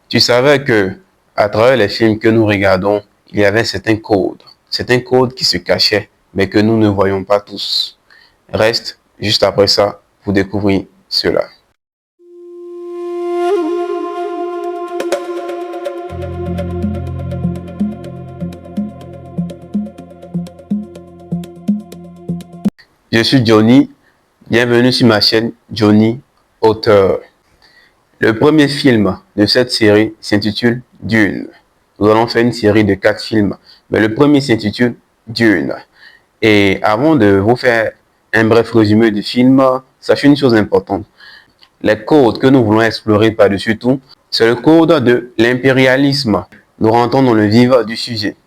Tu savais que, à travers les films que nous regardons, il y avait certains codes qui se cachaient, mais que nous ne voyons pas tous. Reste, juste après ça, pour découvrir cela. Je suis Johnny, bienvenue sur ma chaîne Johnny Auteur. Le premier film de cette série s'intitule Dune. Nous allons faire une série de 4 films, mais le premier s'intitule Dune. Et avant de vous faire un bref résumé du film, sachez une chose importante. Les codes que nous voulons explorer par-dessus tout, c'est le code de l'impérialisme. Nous rentrons dans le vif du sujet.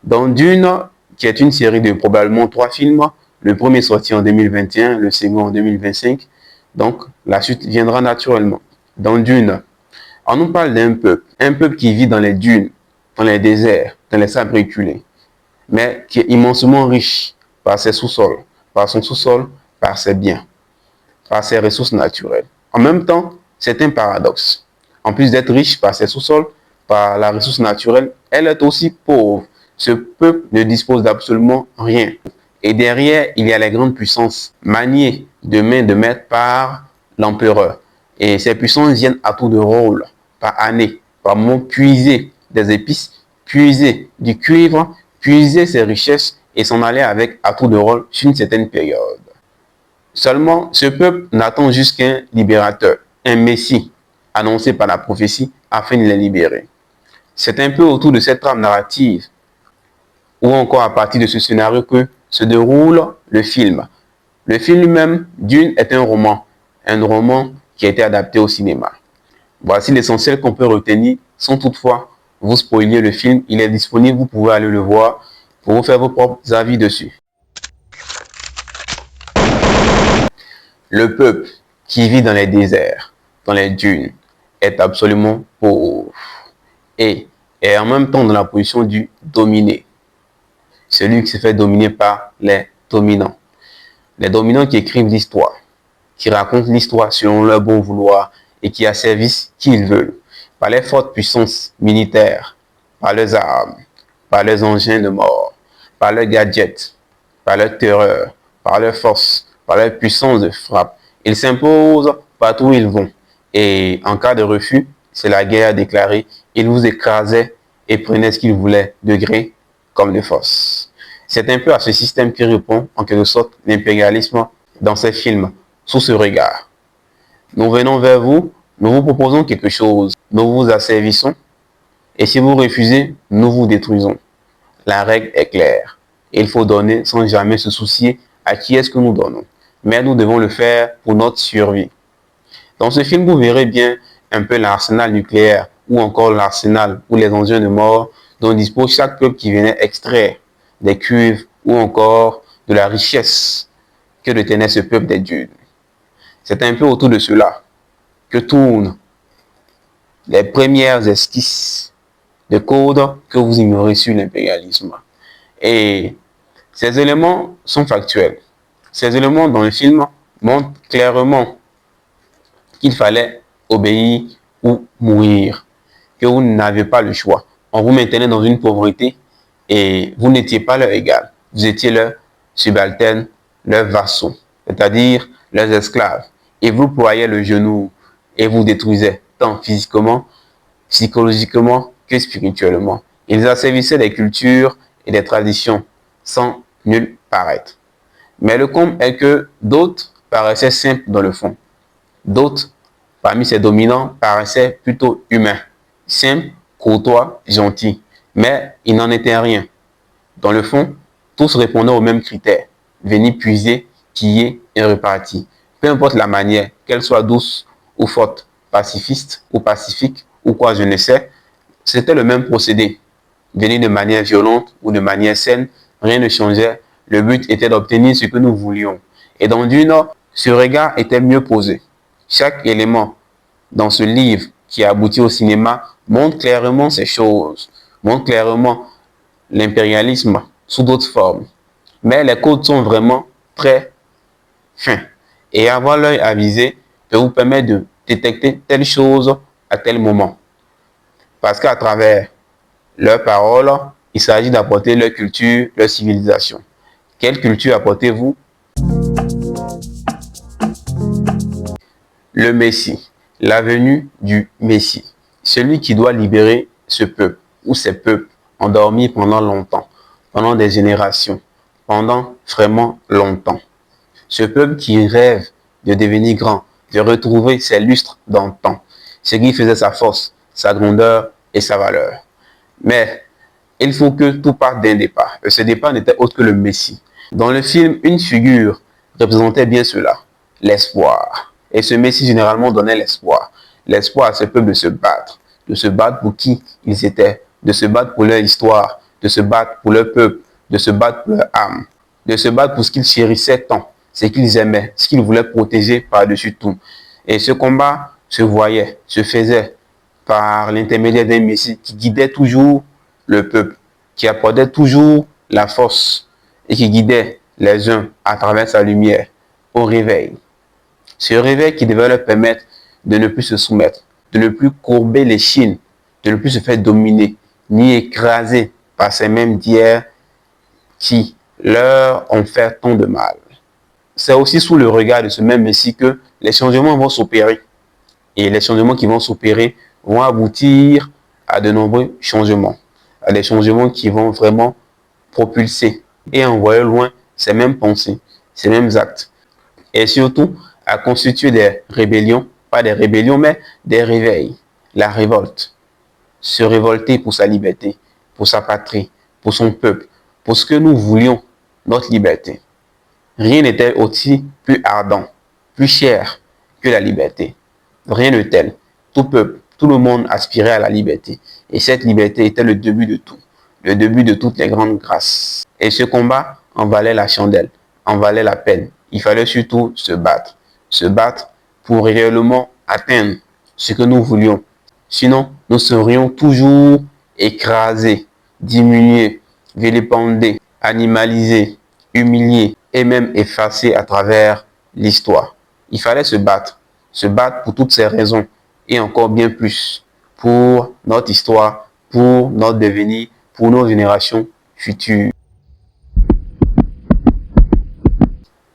Dans Dune, qui est une série de probablement 3 films, le premier sorti en 2021, le second en 2025, donc la suite viendra naturellement. Dans Dune, on nous parle d'un un peuple qui vit dans les dunes, dans les déserts, dans les sables reculés, mais qui est immensement riche par ses sous-sols, par son sous-sol, par ses biens, par ses ressources naturelles. En même temps, c'est un paradoxe. En plus d'être riche par ses sous-sols, par la ressource naturelle, elle est aussi pauvre. Ce peuple ne dispose d'absolument rien. Et derrière, il y a les grandes puissances maniées de main de maître par l'empereur. Et ces puissances viennent à tour de rôle, par année, par moment, puiser des épices, puiser du cuivre, puiser ses richesses et s'en aller avec à tour de rôle sur une certaine période. Seulement, ce peuple n'attend juste qu'un libérateur, un messie, annoncé par la prophétie afin de les libérer. C'est un peu autour de cette trame narrative, ou encore à partir de ce scénario que se déroule le film. Le film lui-même, Dune, est un roman qui a été adapté au cinéma. Voici l'essentiel qu'on peut retenir, sans toutefois vous spoiler le film. Il est disponible, vous pouvez aller le voir pour vous faire vos propres avis dessus. Le peuple qui vit dans les déserts, dans les dunes, est absolument pauvre et est en même temps dans la position du dominé. Celui qui se fait dominer par les dominants. Les dominants qui écrivent l'histoire, qui racontent l'histoire selon leur bon vouloir et qui asservissent qui ils veulent, par les fortes puissances militaires, par leurs armes, par leurs engins de mort, par leurs gadgets, par leur terreur, par leur force, par leur puissance de frappe. Ils s'imposent partout où ils vont. Et en cas de refus, c'est la guerre déclarée. Ils vous écrasaient et prenaient ce qu'ils voulaient de gré comme de force. C'est un peu à ce système qui répond en quelque sorte l'impérialisme dans ces films, sous ce regard. Nous venons vers vous, nous vous proposons quelque chose, nous vous asservissons, et si vous refusez, nous vous détruisons. La règle est claire. Il faut donner sans jamais se soucier à qui est-ce que nous donnons. Mais nous devons le faire pour notre survie. Dans ce film, vous verrez bien un peu l'arsenal nucléaire ou encore l'arsenal ou les engins de mort dont dispose chaque peuple qui venait extraire des cuivres ou encore de la richesse que détenait ce peuple des dunes. C'est un peu autour de cela que tournent les premières esquisses de code que vous ignorez sur l'impérialisme. Et ces éléments sont factuels. Ces éléments dans le film montrent clairement qu'il fallait obéir ou mourir, que vous n'avez pas le choix. On vous maintenait dans une pauvreté et vous n'étiez pas leur égal. Vous étiez leurs subalternes, leurs vassaux, c'est-à-dire leurs esclaves. Et vous ployez le genou et vous détruisez tant physiquement, psychologiquement que spirituellement. Ils asservissaient des cultures et des traditions sans nul paraître. Mais le comble est que d'autres paraissaient simples dans le fond. D'autres, parmi ces dominants, paraissaient plutôt humains, simples, courtois, gentils. Mais il n'en était rien. Dans le fond, tous répondaient aux mêmes critères. Venir puiser, piller et repartir. Peu importe la manière, qu'elle soit douce ou forte, pacifiste ou pacifique ou quoi je ne sais, c'était le même procédé. Venir de manière violente ou de manière saine, rien ne changeait. Le but était d'obtenir ce que nous voulions. Et dans Dune, ce regard était mieux posé. Chaque élément dans ce livre qui a abouti au cinéma montre clairement ces choses, montre clairement l'impérialisme sous d'autres formes. Mais les codes sont vraiment très fins. Et avoir l'œil avisé peut vous permettre de détecter telle chose à tel moment. Parce qu'à travers leurs paroles, il s'agit d'apporter leur culture, leur civilisation. Quelle culture apportez-vous? Le Messie, la venue du Messie, celui qui doit libérer ce peuple ou ces peuples endormis pendant longtemps, pendant des générations, pendant vraiment longtemps. Ce peuple qui rêve de devenir grand, de retrouver ses lustres d'antan, ce qui faisait sa force, sa grandeur et sa valeur. Mais il faut que tout parte d'un départ. Et ce départ n'était autre que le Messie. Dans le film, une figure représentait bien cela, l'espoir. Et ce Messie généralement donnait l'espoir. L'espoir à ce peuple de se battre pour qui ils étaient, de se battre pour leur histoire, de se battre pour leur peuple, de se battre pour leur âme, de se battre pour ce qu'ils chérissaient tant, ce qu'ils aimaient, ce qu'ils voulaient protéger par-dessus tout. Et ce combat se voyait, se faisait par l'intermédiaire d'un Messie qui guidait toujours le peuple, qui apportait toujours la force et qui guidait les uns à travers sa lumière au réveil. Ce réveil qui devait leur permettre de ne plus se soumettre, de ne plus courber les chines, de ne plus se faire dominer, ni écraser par ces mêmes d'hier qui leur ont fait tant de mal. C'est aussi sous le regard de ce même Messie que les changements vont s'opérer. Et les changements qui vont s'opérer vont aboutir à de nombreux changements, à des changements qui vont vraiment propulser et envoyer loin ces mêmes pensées, ces mêmes actes. Et surtout, à constituer des rébellions, pas des rébellions, mais des réveils, la révolte. Se révolter pour sa liberté, pour sa patrie, pour son peuple, pour ce que nous voulions, notre liberté. Rien n'était aussi plus ardent, plus cher que la liberté. Rien de tel. Tout peuple, tout le monde aspirait à la liberté. Et cette liberté était le début de tout, le début de toutes les grandes grâces. Et ce combat en valait la chandelle, en valait la peine. Il fallait surtout se battre pour réellement atteindre ce que nous voulions. Sinon, nous serions toujours écrasés, diminués, vilipendés, animalisés, humiliés et même effacés à travers l'histoire. Il fallait se battre pour toutes ces raisons et encore bien plus pour notre histoire, pour notre devenir, pour nos générations futures.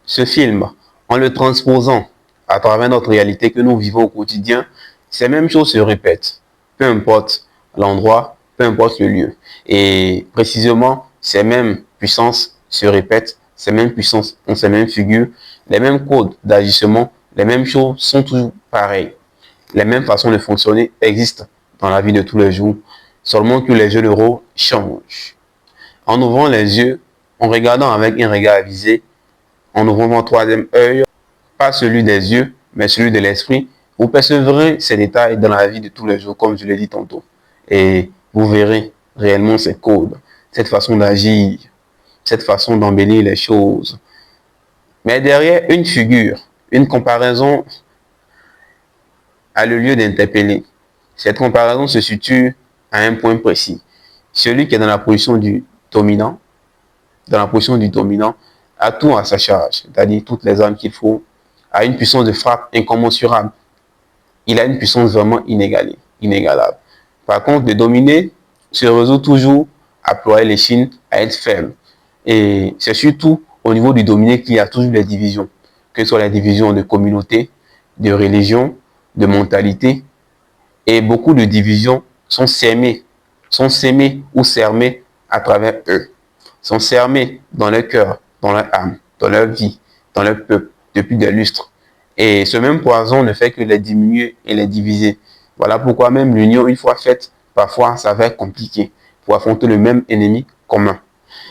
Ce film, en le transposant à travers notre réalité que nous vivons au quotidien, ces mêmes choses se répètent, peu importe l'endroit, peu importe le lieu. Et précisément, ces mêmes puissances se répètent, ces mêmes puissances ont ces mêmes figures, les mêmes codes d'agissement, les mêmes choses sont toujours pareilles. Les mêmes façons de fonctionner existent dans la vie de tous les jours, seulement que les jeux de rôle changent. En ouvrant les yeux, en regardant avec un regard avisé, en ouvrant mon troisième œil, pas celui des yeux, mais celui de l'esprit, vous percevrez ces détails dans la vie de tous les jours, comme je l'ai dit tantôt. Et vous verrez réellement ces codes, cette façon d'agir, cette façon d'embellir les choses. Mais derrière une figure, une comparaison a le lieu d'interpeller. Cette comparaison se situe à un point précis. Celui qui est dans la position du dominant, a tout à sa charge, c'est-à-dire toutes les armes qu'il faut, a une puissance de frappe incommensurable. Il a une puissance vraiment inégalable. Par contre, le dominé se résout toujours à ployer les chines, à être faible. Et c'est surtout au niveau du dominé qu'il y a toujours les divisions, que ce soit les divisions de communauté, de religion, de mentalité. Et beaucoup de divisions sont sémées ou cermées à travers eux, sont cermées dans leur cœur, dans leur âme, dans leur vie, dans leur peuple, depuis des lustres. Et ce même poison ne fait que les diminuer et les diviser. Voilà pourquoi même l'union, une fois faite, parfois ça va être compliqué pour affronter le même ennemi commun.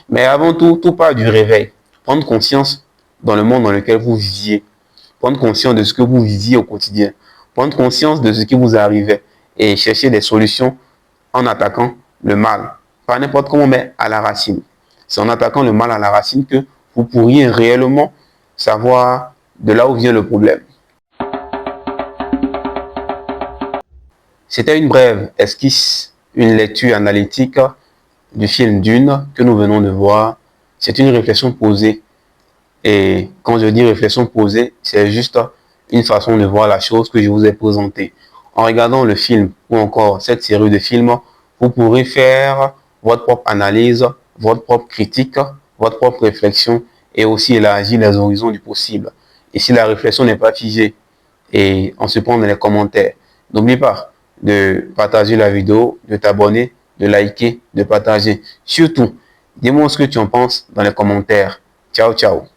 Mais avant tout, tout part du réveil. Prendre conscience dans le monde dans lequel vous viviez. Prendre conscience de ce que vous viviez au quotidien. Prendre conscience de ce qui vous arrivait. Et chercher des solutions en attaquant le mal. Pas n'importe comment, mais à la racine. C'est en attaquant le mal à la racine que vous pourriez réellement savoir de là où vient le problème. C'était une brève esquisse, une lecture analytique du film Dune que nous venons de voir. C'est une réflexion posée. Et quand je dis réflexion posée, c'est juste une façon de voir la chose que je vous ai présentée. En regardant le film ou encore cette série de films, vous pourrez faire votre propre analyse, votre propre critique, votre propre réflexion et aussi élargir les horizons du possible. Et si la réflexion n'est pas figée et on se prend dans les commentaires, n'oublie pas de partager la vidéo, de t'abonner, de liker, de partager. Surtout, dis-moi ce que tu en penses dans les commentaires. Ciao, ciao.